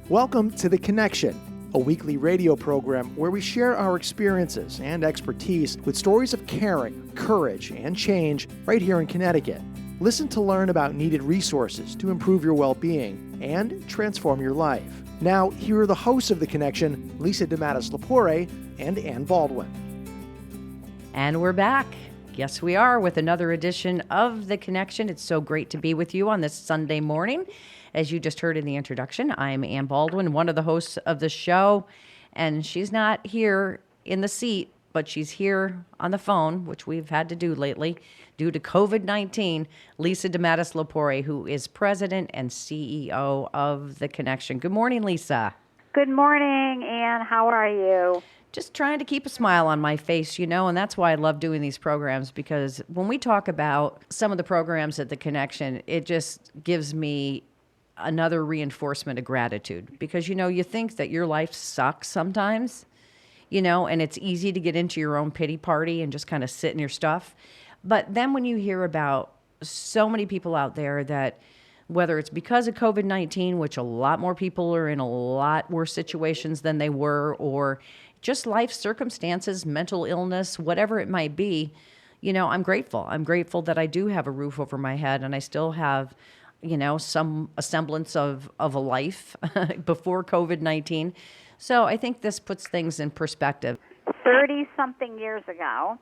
Welcome to The Connection, a weekly radio program where we share our experiences and expertise with stories of caring, courage, and change right here in Connecticut. Listen to learn about needed resources to improve your well-being and transform your life. Now, here are the hosts of The Connection, Lisa DeMatteis-Lepore and Ann Baldwin. And we're back. Yes, we are, with another edition of The Connection. It's so great to be with you on this Sunday morning. As you just heard in the introduction, I'm Ann Baldwin, one of the hosts of the show, and she's not here in the seat, but she's here on the phone, which we've had to do lately due to COVID-19, Lisa DeMatteis-Lepore, who is president and CEO of The Connection. Good morning, Lisa. Good morning, Ann. How are you? Just trying to keep a smile on my face, and that's why I love doing these programs, because when we talk about some of the programs at The Connection, it just gives me another reinforcement of gratitude, because, you think that your life sucks sometimes, and it's easy to get into your own pity party and just kind of sit in your stuff. But then when you hear about so many people out there that, whether it's because of COVID-19, which a lot more people are in a lot worse situations than they were, or just life circumstances, mental illness, whatever it might be, I'm grateful. I'm grateful that I do have a roof over my head and I still have a semblance of a life before COVID-19. So I think this puts things in perspective. 30-something years ago,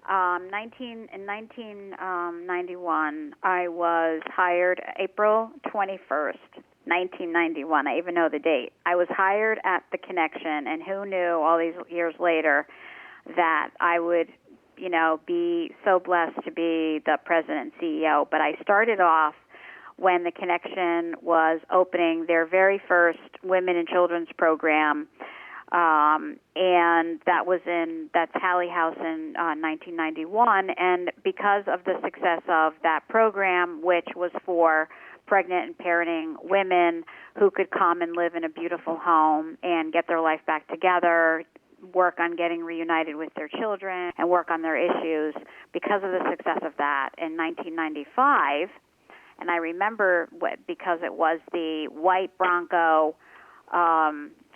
in 1991, I was hired April 21st, 1991. I even know the date. I was hired at The Connection, and who knew all these years later that I would, be so blessed to be the president and CEO. But I started off when The Connection was opening their very first women and children's program, and that's Hallie House in 1991. And because of the success of that program, which was for pregnant and parenting women who could come and live in a beautiful home and get their life back together, work on getting reunited with their children, and work on their issues, because of the success of that, in 1995, and I remember because it was the white Bronco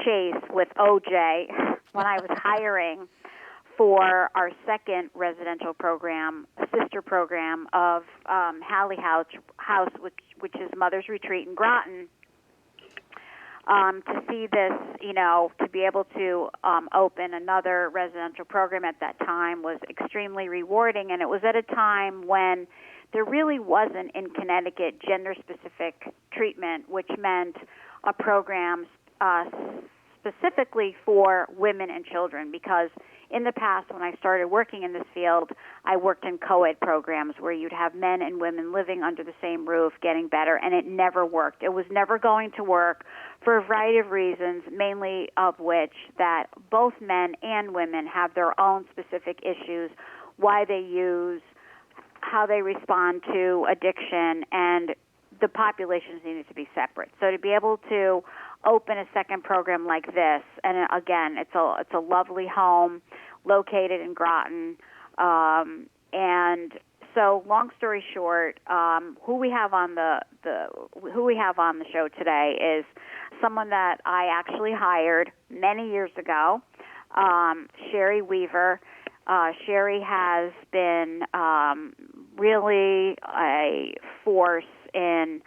chase with OJ when I was hiring for our second residential program, a sister program of Hallie House, which is Mother's Retreat in Groton. To see this, to be able to open another residential program at that time was extremely rewarding, and it was at a time when there really wasn't in Connecticut gender-specific treatment, which meant a program specifically for women and children, because in the past, when I started working in this field, I worked in co-ed programs where you'd have men and women living under the same roof, getting better, and it never worked. It was never going to work for a variety of reasons, mainly of which that both men and women have their own specific issues, why they use, how they respond to addiction, and the populations needed to be separate. So to be able to open a second program like this, and again, it's a lovely home located in Groton, and so long story short, who we have on the show today is someone that I actually hired many years ago, Sherry Weaver. Sherry has been really a force in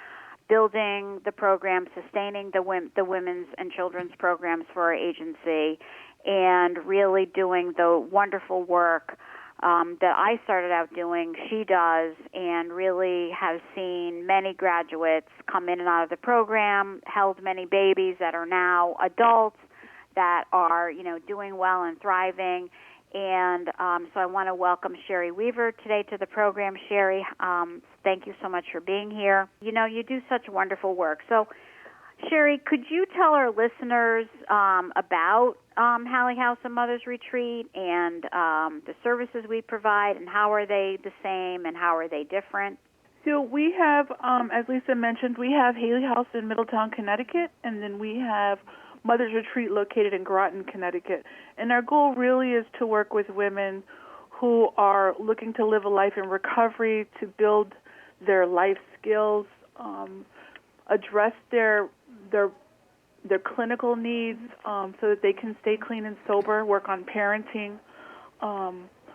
building the program, sustaining the women's and children's programs for our agency, and really doing the wonderful work that I started out doing, she does, and really has seen many graduates come in and out of the program, held many babies that are now adults that are, doing well and thriving. And so I want to welcome Sherry Weaver today to the program. Sherry, thank you so much for being here. You do such wonderful work. So, Sherry, could you tell our listeners about Hallie House and Mother's Retreat and the services we provide, and how are they the same and how are they different? So we have, as Lisa mentioned, we have Hallie House in Middletown, Connecticut, and then we have Mother's Retreat located in Groton, Connecticut. And our goal really is to work with women who are looking to live a life in recovery, to build their life skills, address their their clinical needs, so that they can stay clean and sober, work on parenting,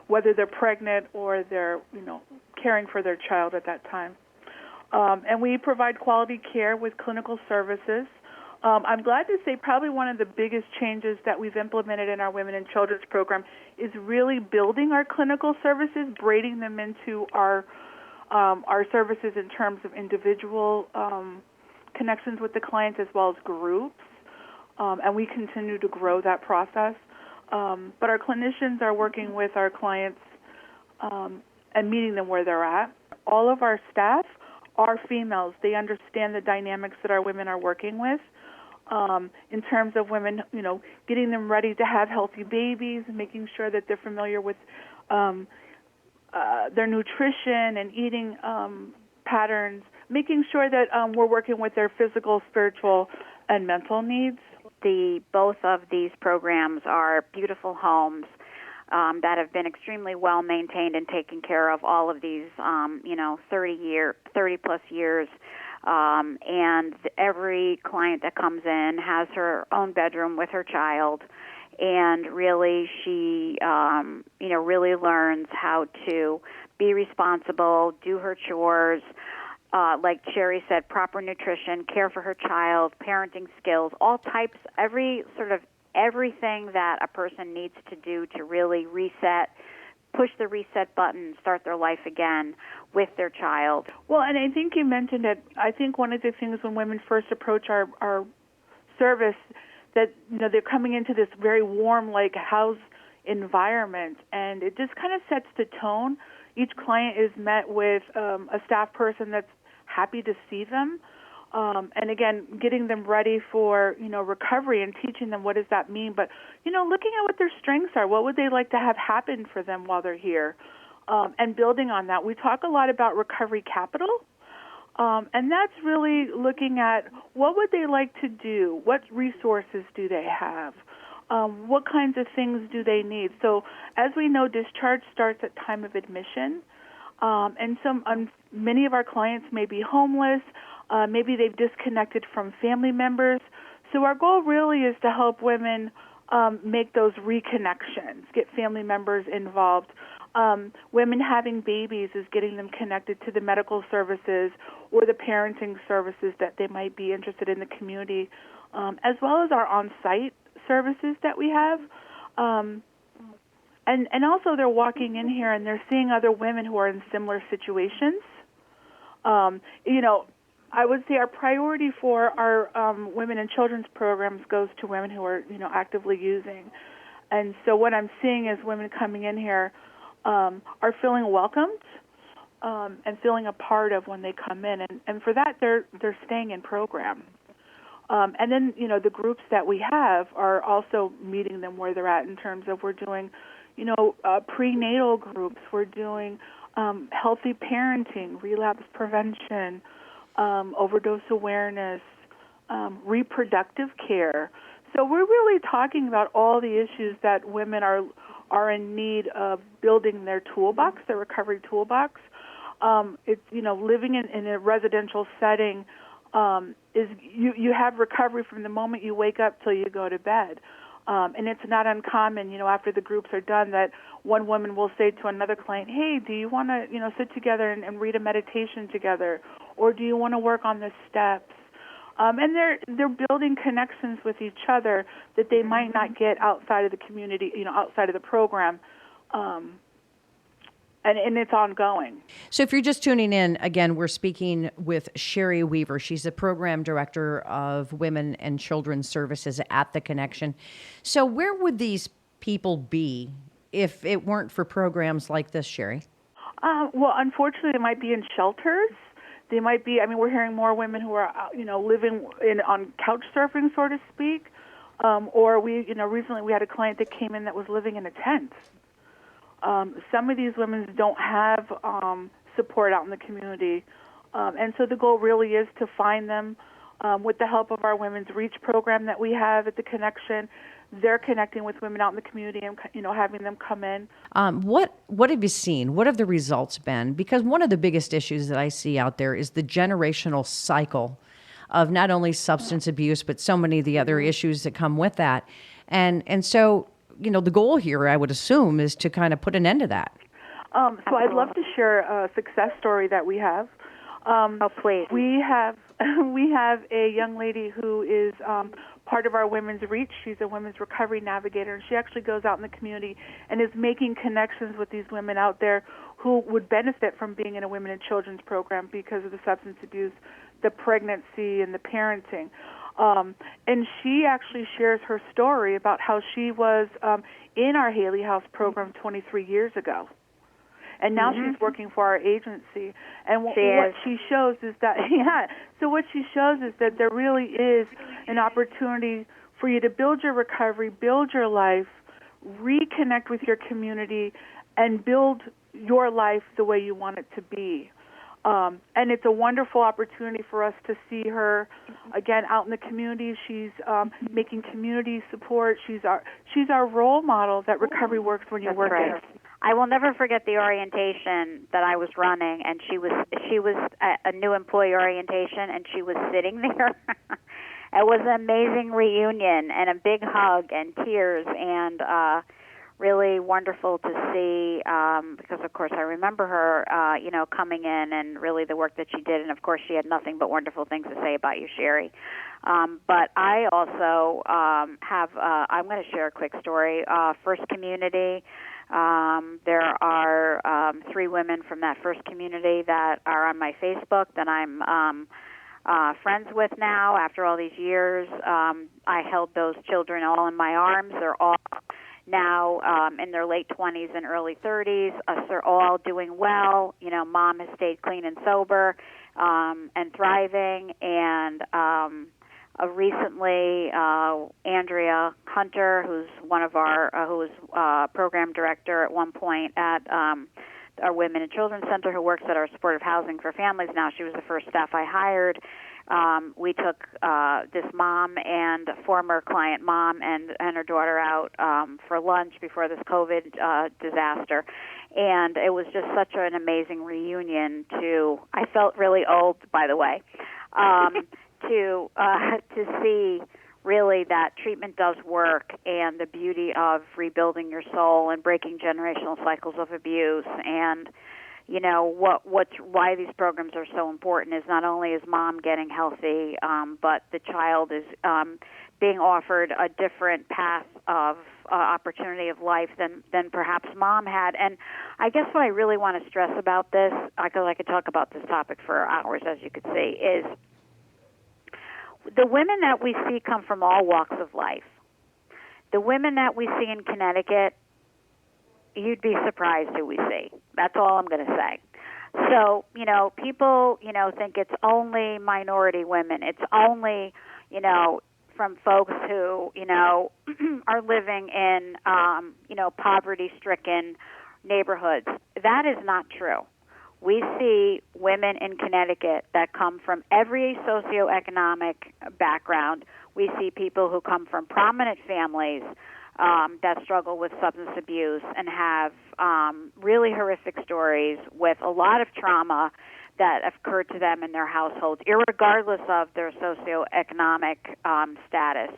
whether they're pregnant or they're, caring for their child at that time. And we provide quality care with clinical services. I'm glad to say probably one of the biggest changes that we've implemented in our Women and Children's program is really building our clinical services, braiding them into our services in terms of individual connections with the clients as well as groups. And we continue to grow that process. But our clinicians are working with our clients and meeting them where they're at. All of our staff are females. They understand the dynamics that our women are working with. In terms of women, getting them ready to have healthy babies, making sure that they're familiar with their nutrition and eating patterns, making sure that we're working with their physical, spiritual, and mental needs. Both of these programs are beautiful homes that have been extremely well maintained and taken care of all of these, 30 plus years. And every client that comes in has her own bedroom with her child, and really she, really learns how to be responsible, do her chores, like Sherry said, proper nutrition, care for her child, parenting skills, all types, everything that a person needs to do to really push the reset button, start their life again with their child. Well, and I think you mentioned it. I think one of the things when women first approach our service, that they're coming into this very warm, like house environment, and it just kind of sets the tone. Each client is met with a staff person that's happy to see them. And again, getting them ready for, recovery and teaching them what does that mean. But, looking at what their strengths are, what would they like to have happen for them while they're here, and building on that. We talk a lot about recovery capital, and that's really looking at what would they like to do, what resources do they have, what kinds of things do they need. So as we know, discharge starts at time of admission, and many of our clients may be homeless. Maybe they've disconnected from family members. So our goal really is to help women make those reconnections, get family members involved. Women having babies is getting them connected to the medical services or the parenting services that they might be interested in the community, as well as our on-site services that we have. And also they're walking in here and they're seeing other women who are in similar situations. I would say our priority for our women and children's programs goes to women who are, actively using. And so what I'm seeing is women coming in here are feeling welcomed and feeling a part of when they come in. And for that, they're staying in program. And then, the groups that we have are also meeting them where they're at in terms of we're doing, prenatal groups. We're doing healthy parenting, relapse prevention, overdose awareness, reproductive care. So we're really talking about all the issues that women are in need of building their toolbox, their recovery toolbox. It's living in a residential setting is you have recovery from the moment you wake up till you go to bed. And it's not uncommon, after the groups are done, that one woman will say to another client, hey, do you want to, sit together and read a meditation together? Or do you want to work on the steps? And they're building connections with each other that they might not get outside of the community, outside of the program. And it's ongoing. So if you're just tuning in, again, we're speaking with Sherry Weaver. She's the program director of Women and Children's Services at The Connection. So where would these people be if it weren't for programs like this, Sherry? Well, unfortunately, they might be in shelters. They might be, we're hearing more women who are, living on couch surfing, so to speak. Or recently we had a client that came in that was living in a tent. Some of these women don't have support out in the community. And so the goal really is to find them with the help of our Women's Reach program that we have at The Connection. They're connecting with women out in the community and, having them come in. What have you seen? What have the results been? Because one of the biggest issues that I see out there is the generational cycle of not only substance abuse, but so many of the other issues that come with that. And so, the goal here, I would assume, is to kind of put an end to that. So I'd love to share a success story that we have. Please. We have a young lady who is part of our Women's Reach. She's a women's recovery navigator, and she actually goes out in the community and is making connections with these women out there who would benefit from being in a women and children's program because of the substance abuse, the pregnancy, and the parenting. And she actually shares her story about how she was in our Haley House program 23 years ago. And now she's working for our agency. And what she shows is that, so what she shows is that there really is an opportunity for you to build your recovery, build your life, reconnect with your community, and build your life the way you want it to be. And it's a wonderful opportunity for us to see her, again, out in the community. She's making community support. She's our role model that recovery works when you work it. I will never forget the orientation that I was running, and she was a new employee orientation, and she was sitting there. It was an amazing reunion and a big hug and tears, and really wonderful to see because, of course, I remember her, coming in and really the work that she did, and of course, she had nothing but wonderful things to say about you, Sherry. But I also I'm going to share a quick story. First Community. There are 3 women from that first community that are on my Facebook that I'm friends with now after all these years. I held those children all in my arms. They're all now in their late 20s and early 30s. They're all doing well. Mom has stayed clean and sober and thriving. And recently, Andrea Hunter, who's one of our, who was program director at one point at our Women and Children Center, who works at our supportive housing for families now. She was the first staff I hired. We took this mom and former client mom and her daughter out for lunch before this COVID disaster. And it was just such an amazing reunion I felt really old, by the way, to see really that treatment does work and the beauty of rebuilding your soul and breaking generational cycles of abuse. And why these programs are so important is not only is mom getting healthy, but the child is being offered a different path of opportunity of life than perhaps mom had. And I guess what I really want to stress about this, because I could talk about this topic for hours, as you could see, is the women that we see come from all walks of life. The women that we see in Connecticut, you'd be surprised who we see. That's all I'm going to say. So, people, think it's only minority women. It's only, from folks who, are living in, poverty-stricken neighborhoods. That is not true. We see women in Connecticut that come from every socioeconomic background. We see people who come from prominent families that struggle with substance abuse and have really horrific stories with a lot of trauma that have occurred to them in their households, irregardless of their socioeconomic status.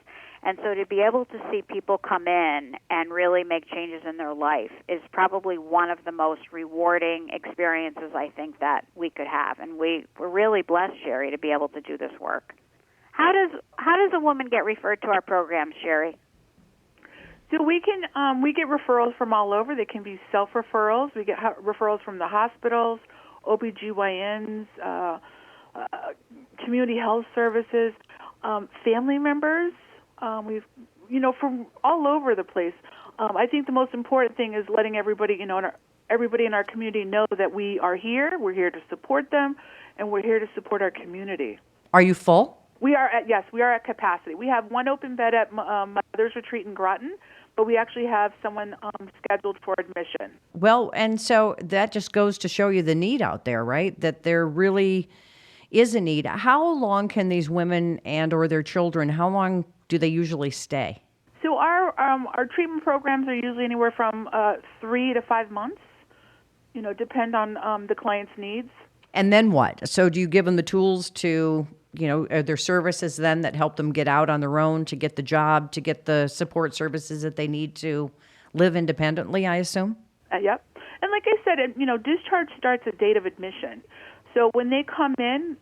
And so to be able to see people come in and really make changes in their life is probably one of the most rewarding experiences I think that we could have. And we're really blessed, Sherry, to be able to do this work. How does a woman get referred to our program, Sherry? So we get referrals from all over. They can be self-referrals. We get referrals from the hospitals, OBGYNs, community health services, family members. We've, from all over the place. I think the most important thing is letting everybody, everybody in our community know that we are here. We're here to support them, and we're here to support our community. Are you full? We are at capacity. We have one open bed at Mother's Retreat in Groton, but we actually have someone scheduled for admission. Well, and so that just goes to show you the need out there, right? That there really is a need. How long can these women and or their children, how long do they usually stay? So our treatment programs are usually anywhere from 3 to 5 months, depend on the client's needs. And then what? So do you give them the tools to are there services then that help them get out on their own, to get the job, to get the support services that they need to live independently, I assume? Yep. And like I said, discharge starts at date of admission. So when they come in,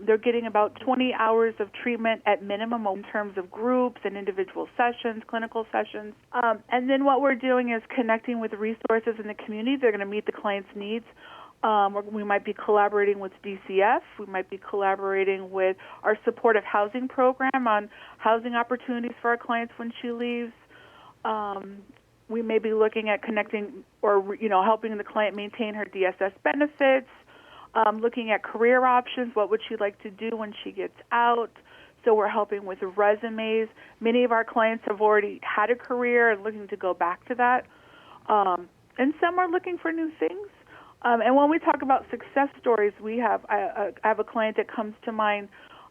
they're getting about 20 hours of treatment at minimum in terms of groups and individual sessions, clinical sessions. And then what we're doing is connecting with resources in the community. They're going to meet the client's needs. We might be collaborating with DCF. We might be collaborating with our supportive housing program on housing opportunities for our clients when she leaves. We may be looking at connecting or helping the client maintain her DSS benefits. Looking at career options, what would she like to do when she gets out? So we're helping with resumes. Many of our clients have already had a career and looking to go back to that. And some are looking for new things. And when we talk about success stories, I have a client that comes to mind,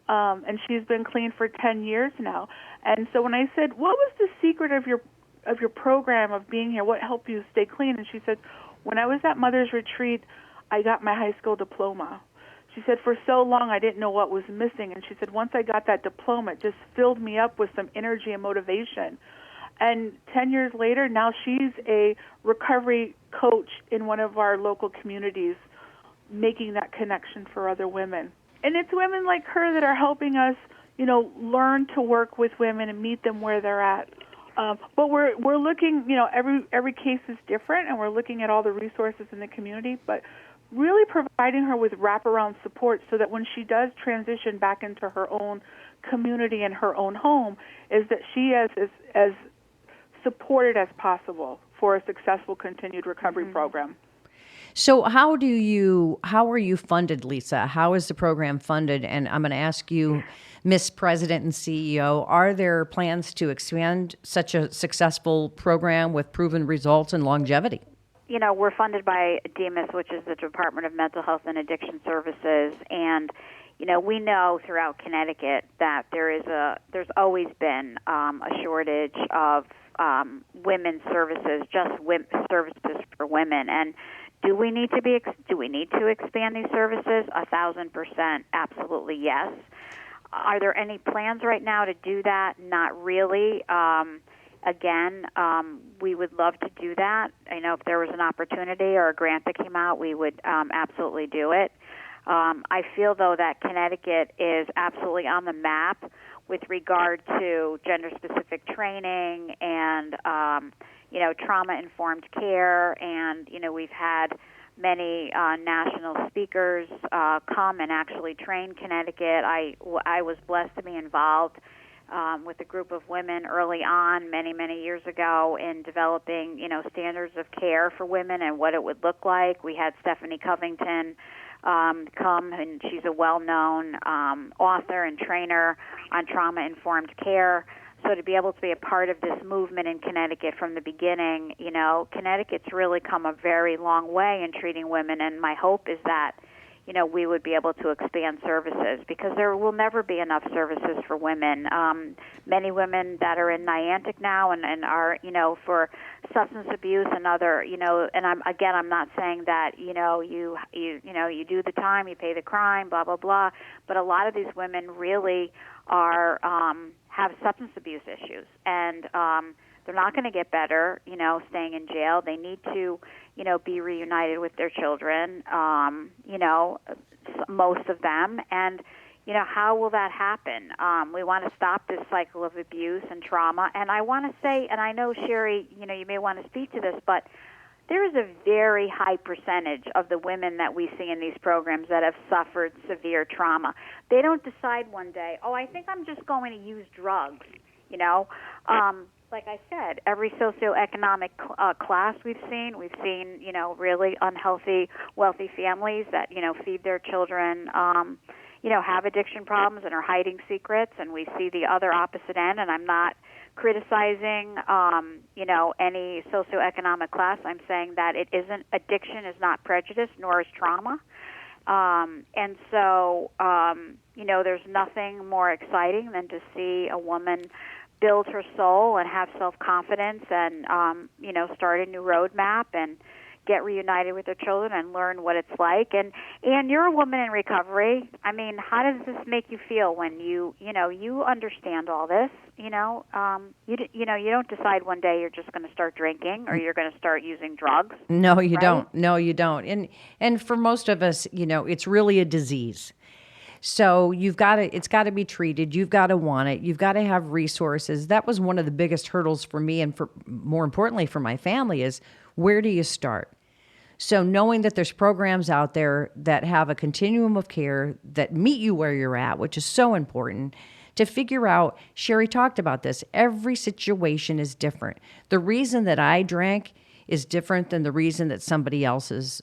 and she's been clean for 10 years now. And so when I said, what was the secret of your program, of being here? What helped you stay clean? And she said, when I was at Mother's Retreat, I got my high school diploma. She said, for so long I didn't know what was missing. And she said, once I got that diploma, it just filled me up with some energy and motivation. And 10 years later, now she's a recovery coach in one of our local communities, making that connection for other women. And it's women like her that are helping us, learn to work with women and meet them where they're at. But we're looking, every case is different, and we're looking at all the resources in the community, but really providing her with wraparound support so that when she does transition back into her own community and her own home, is that she is as supported as possible for a successful continued recovery program. So how are you funded, Lisa? How is the program funded? And I'm going to ask you, Miss President and CEO, are there plans to expand such a successful program with proven results and longevity? We're funded by DMIS, which is the Department of Mental Health and Addiction Services, and we know throughout Connecticut that there's always been a shortage of women's services, services for women. And do we need to expand these services? 1,000%, absolutely yes. Are there any plans right now to do that? Not really. We would love to do that. I know if there was an opportunity or a grant that came out, we would absolutely do it. I feel, though, that Connecticut is absolutely on the map with regard to gender-specific training and, trauma-informed care. And, we've had many national speakers come and actually train Connecticut. I was blessed to be involved with a group of women early on, many, many years ago, in developing, standards of care for women and what it would look like. We had Stephanie Covington come, and she's a well-known author and trainer on trauma-informed care. So to be able to be a part of this movement in Connecticut from the beginning, Connecticut's really come a very long way in treating women, and my hope is that we would be able to expand services, because there will never be enough services for women. Many women that are in Niantic now and are, for substance abuse and other, and I'm not saying that, you do the time, you pay the crime, blah, blah, blah, but a lot of these women really are, have substance abuse issues, and they're not going to get better, staying in jail. They need to, be reunited with their children, most of them. And, how will that happen? We want to stop this cycle of abuse and trauma. And I want to say, and I know, Sherry, you may want to speak to this, but there is a very high percentage of the women that we see in these programs that have suffered severe trauma. They don't decide one day, I think I'm just going to use drugs, Like I said, every socioeconomic class we've seen, really unhealthy, wealthy families that, feed their children, have addiction problems and are hiding secrets, and we see the other opposite end, and I'm not criticizing, any socioeconomic class. I'm saying that addiction is not prejudice, nor is trauma. And so, there's nothing more exciting than to see a woman build her soul and have self-confidence and, start a new roadmap and, get reunited with their children and learn what it's like. And you're a woman in recovery. I mean, how does this make you feel when you understand all this? You don't decide one day you're just going to start drinking or you're going to start using drugs. No, you right? don't. No, you don't. And for most of us, it's really a disease. So it's got to be treated. You've got to want it. You've got to have resources. That was one of the biggest hurdles for me, and for more importantly for my family, is where do you start? So knowing that there's programs out there that have a continuum of care that meet you where you're at, which is so important, to figure out, Sherry talked about this, every situation is different. The reason that I drank is different than the reason that somebody else's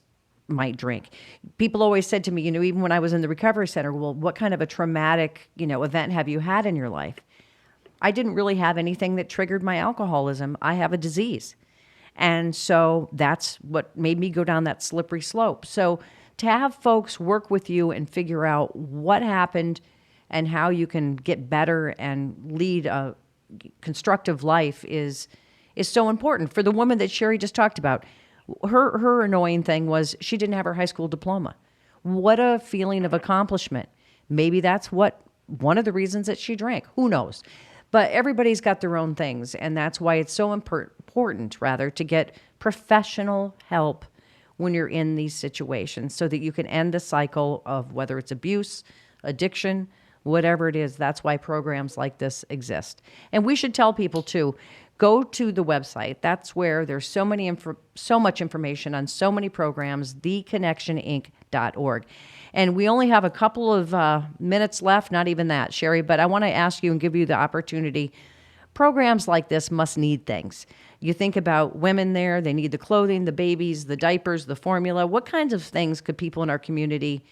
might drink. People always said to me, even when I was in the recovery center, well, what kind of a traumatic, event have you had in your life? I didn't really have anything that triggered my alcoholism. I have a disease. And so that's what made me go down that slippery slope. So to have folks work with you and figure out what happened and how you can get better and lead a constructive life is so important. For the woman that Sherry just talked about, her annoying thing was she didn't have her high school diploma. What a feeling of accomplishment. Maybe that's one of the reasons that she drank. Who knows? But everybody's got their own things, and that's why it's so important, to get professional help when you're in these situations so that you can end the cycle of whether it's abuse, addiction, whatever it is. That's why programs like this exist. And we should tell people, too, go to the website. That's where there's so much information on so many programs, theconnectioninc.org. And we only have a couple of minutes left, not even that, Sherry, but I want to ask you and give you the opportunity. Programs like this must need things. You think about women there, they need the clothing, the babies, the diapers, the formula. What kinds of things could people in our community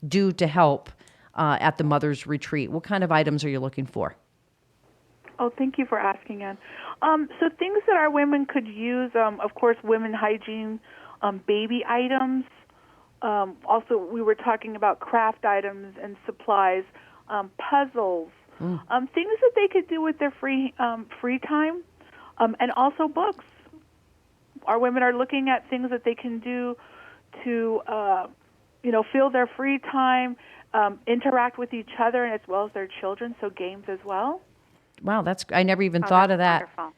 do to help at the Mother's Retreat? What kind of items are you looking for? Oh, thank you for asking, Ann. So things that our women could use, of course, women hygiene, baby items. Also, we were talking about craft items and supplies, puzzles, things that they could do with their free time, and also books. Our women are looking at things that they can do to, fill their free time, interact with each other and as well as their children, so games as well. Wow, I never even thought of that. Wonderful.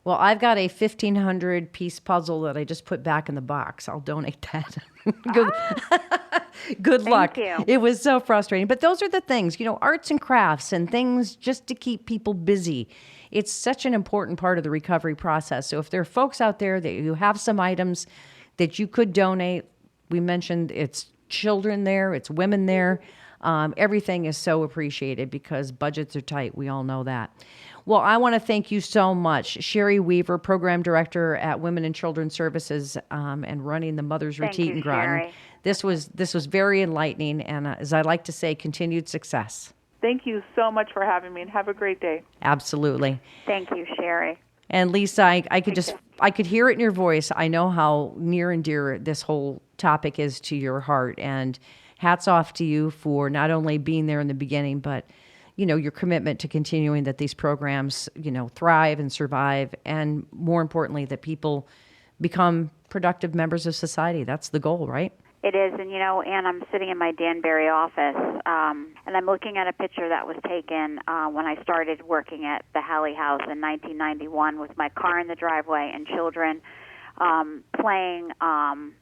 Well, I've got a 1,500-piece puzzle that I just put back in the box. I'll donate that. Good luck. Thank you. It was so frustrating. But those are the things, arts and crafts and things just to keep people busy. It's such an important part of the recovery process. So if there are folks out there that you have some items that you could donate, we mentioned it's children there, it's women there. Everything is so appreciated because budgets are tight. We all know that. Well, I want to thank you so much, Sherry Weaver, Program Director at Women and Children's Services, and running the Mother's Retreat in Groton. Sherry. This was very enlightening, and as I like to say, continued success. Thank you so much for having me, and have a great day. Absolutely. Thank you, Sherry. And Lisa, I could hear it in your voice. I know how near and dear this whole topic is to your heart, and hats off to you for not only being there in the beginning, but your commitment to continuing that these programs, thrive and survive, and more importantly, that people become productive members of society. That's the goal, right? It is, and Ann, I'm sitting in my Danbury office, and I'm looking at a picture that was taken when I started working at the Halley House in 1991 with my car in the driveway and children playing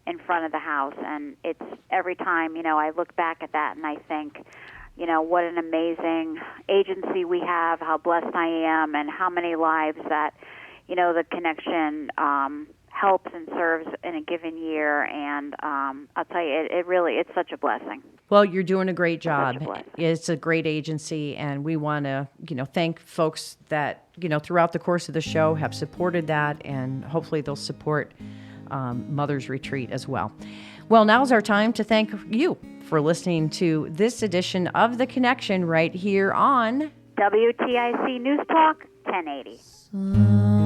in front of the house. And it's every time, I look back at that and I think, what an amazing agency we have, how blessed I am, and how many lives that, the connection helps and serves in a given year. And I'll tell you, it's such a blessing. Well, you're doing a great job. Such a blessing. It's a great agency, and we want to, thank folks that, throughout the course of the show have supported that, and hopefully they'll support Mother's Retreat as well. Well, now's our time to thank you for listening to this edition of The Connection right here on WTIC News Talk 1080.